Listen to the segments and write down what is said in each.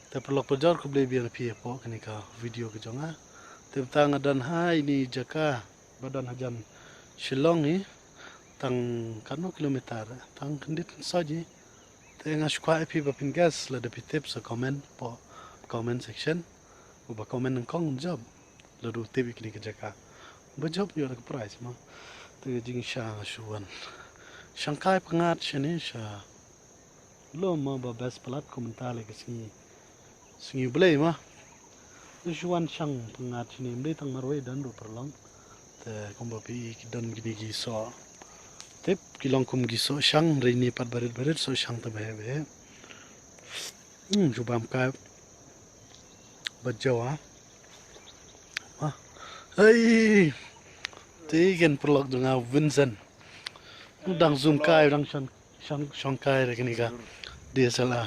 Te perlu pejar ko beli biar pi po kenika video ke jonga. Te tang adan hai ni jaka badan hajan Shillong ni tang kano kilometer tang kendit saji. Te ngas kwa pi ba pingas la de tips a comment po comment section. Uba comment ng kong job. La du tip ikni ke jaka. Ba job yo ke price ma. Te jing sha shuan. Shanghai pengat sini sha. Lo ma ba best pelat komentar le ke singi belai mah. Shuan shang pengat sini beli tang marwai dan do perlang. Te komba pi dan gini giso. Tip kilong kum giso shang rini pat barit so shang ta behe. Coba amkai bajawa. Hey, tigen perlok dengan Vincent. Dang zoom kai dang shang kai lagi ni ka DSLR.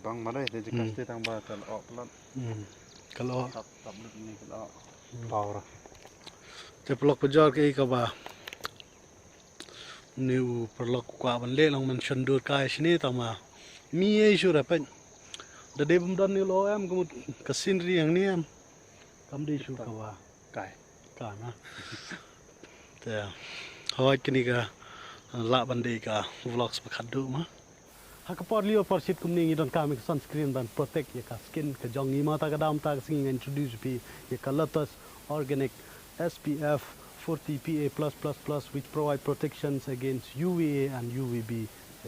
Bang mana itu jika kita tang ba tal op lat. Kalau Tap ni kalau power. te perlok pejar ke ka ba. New perlok kwa ban le long man shandur kai sini tama. Mi e sura pen. Da de bum dan ni lo am kum kasin ri yang ni am. Kam de shu ka ba kai. Ka na. Te hoi kini ka la ban de ka vlogs pakat du ma. Hakapor liyo por sit kum ni don ka mi sunscreen ban protect ye ka skin ka jong ni ma ta ka dam ta sing introduce pi ye ka Lotus organic SPF 40 PA+++ which provide protections against UVA and UVB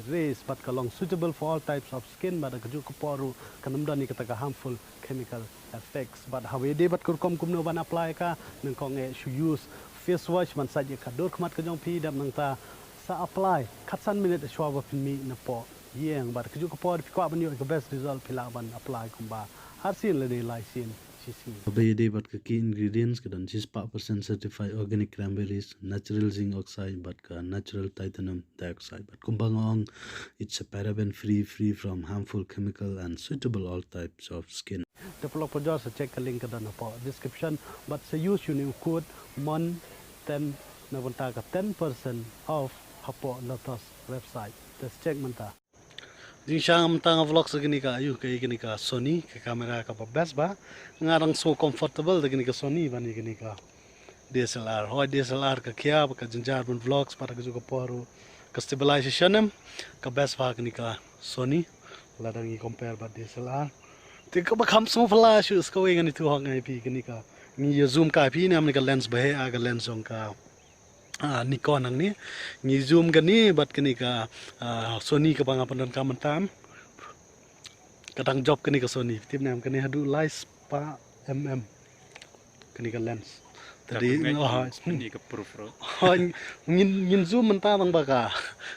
rays but kalong suitable for all types of skin but ka ju ko poru kanamda ni ka harmful chemical effects but how we de bat kur kom kum no ban apply ka nang kong e should use face wash man sa je ka dor khmat ka jong pi dam nang ta sa apply khatsan minute shwa ba pin mi na po yang but ka ju ko por pi kwa ban yo ka best result pila ban apply kum ba har sin le de lai sin Abay day but key ingredients kadan 6% certified organic cranberries, natural zinc oxide but natural titanium dioxide but kumbangong it's a paraben free from harmful chemical and suitable all types of skin. Develop just check the link kadan po description but say use you code MON10 na bunta ka 10% off hapo Lotus website. Just check manta. Jing siya tang vlog sa gini ka ayu kay gini ka Sony ka camera ka pa best ba ngarang so comfortable da gini ka Sony ba ni gini ka DSLR hoy DSLR ka kya ka janjar bun vlogs para ka juga poru ka stabilization ka best ba gini ka Sony la dangi compare ba DSLR te ka ba kham so flash us ka we gani tu hong ai pi gini ka ni zoom ka pi ni am ni ka lens ba he aga lens ong ka Nikon ang ni zoom gani bat kini ka Sony ka bang apan ka mantam kadang job kini ka Sony tip nam kani hadu lights pa kini ka lens tadi Ini ke proof ro. ngin zoom mantam bang baka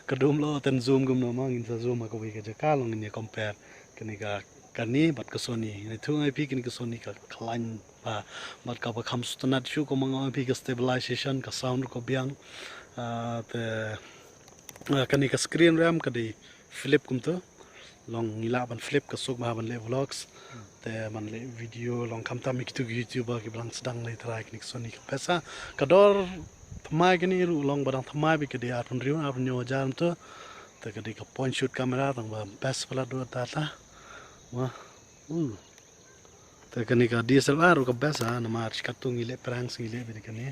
kadum lo ten zoom gum no ma ngin sa zoom ka we ka jaka long ni compare kini ka kani bat ka Sony ni thu ai pi kini ka Sony ka klan ba bat ka ba kham stunat shu ko mang pi ka stabilization ka sound ko biang te kani ka screen ram ka di flip kum to long ngila ban flip ka sok ma ban le vlogs te man le video long kam tam ki tu YouTube ki blang sedang le try kini Sony ka pesa ka dor thamai kini ru long badang thamai bi ka di atun riu atun nyo jam to te ka di ka point shoot camera tang ba best pala do data wah te kani ka DSLR ka besa na mar katung ile pranks ile be kani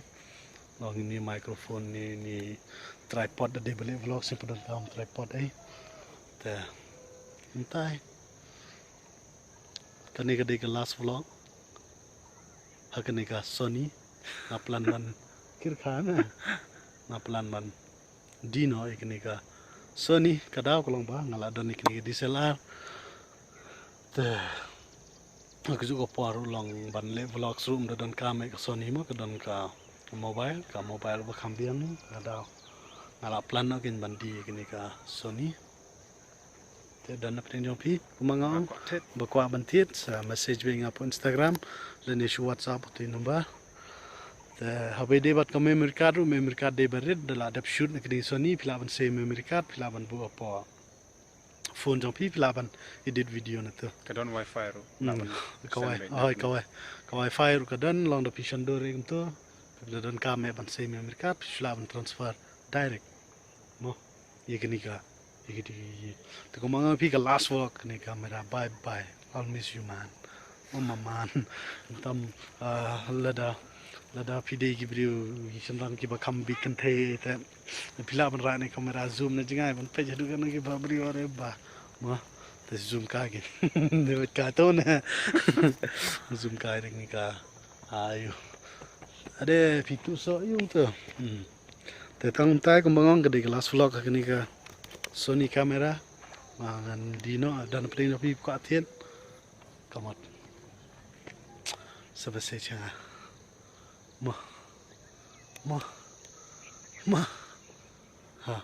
long ni microphone ni tripod de bele vlog se padan kam tripod ai te entai kani ka de ka last vlog hakani ka Sony na plan man kirkhana na plan man dino ikani ka Sony kada ko long ba ngala don ikani DSLR te aku juga paru long ban le vlogs room dan kame ka Sony mo ka don ka mobile ba kambiang ni ada ngala plan na kin bandi kini ka Sony te dan na pring pi kumanga ba kwa bantit sa message bing up Instagram dan isu WhatsApp tu number te habe de bat ka memory card de berid dala adap shoot na kini Sony pilaban se memory card pilaban bu apa phone jong pi pilaban edit video na tu Kadon wifi ro. ka wifi ru kadan long da pishan do re to dan ka me ban se memory card pilaban transfer direct mo ye kini ka Iki. Te kumanga pi ka last walk ni kamera. Bye bye. I'll miss you man. Mama man. Tam lada pide ki brio senang ki bakam bikin te pila ban ra ni kamera zoom na jingai ban pe jadu kan ki ba brio re ba ma te zoom ka ki de ka to na zoom ka ni ka ayo ade pitu so yung to te tang tai ko mangong ke last vlog ka ni ka Sony kamera ngan dino dan pring pi ko atien kamat sebesar cha ma ha